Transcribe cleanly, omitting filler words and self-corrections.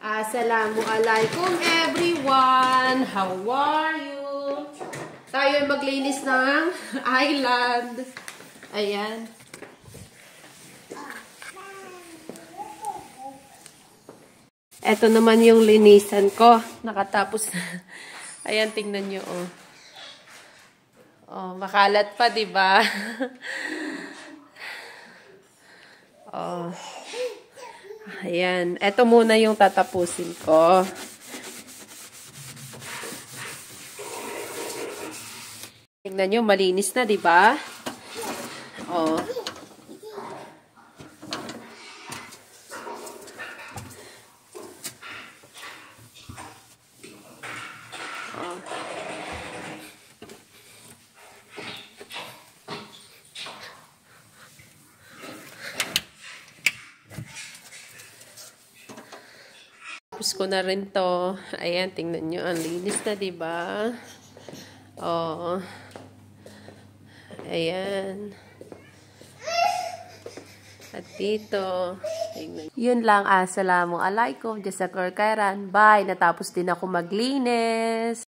Assalamualaikum everyone! How are you? Tayo ay maglinis ng island. Ayan. Ito naman yung linisan ko. Nakatapos na. Ayan, tingnan nyo, oh. Oh, makalat pa, diba? Oh. Ayan. Ito muna yung tatapusin ko. Tingnan nyo, malinis na, diba? Oh. Tapos ko na rin to. Ayan, tingnan nyo. Ang linis na, diba? Oo. Ayan. At dito. Tingnan. Yun lang. Assalamualaikum. Jazakallah khairan. Bye. Natapos din ako maglinis.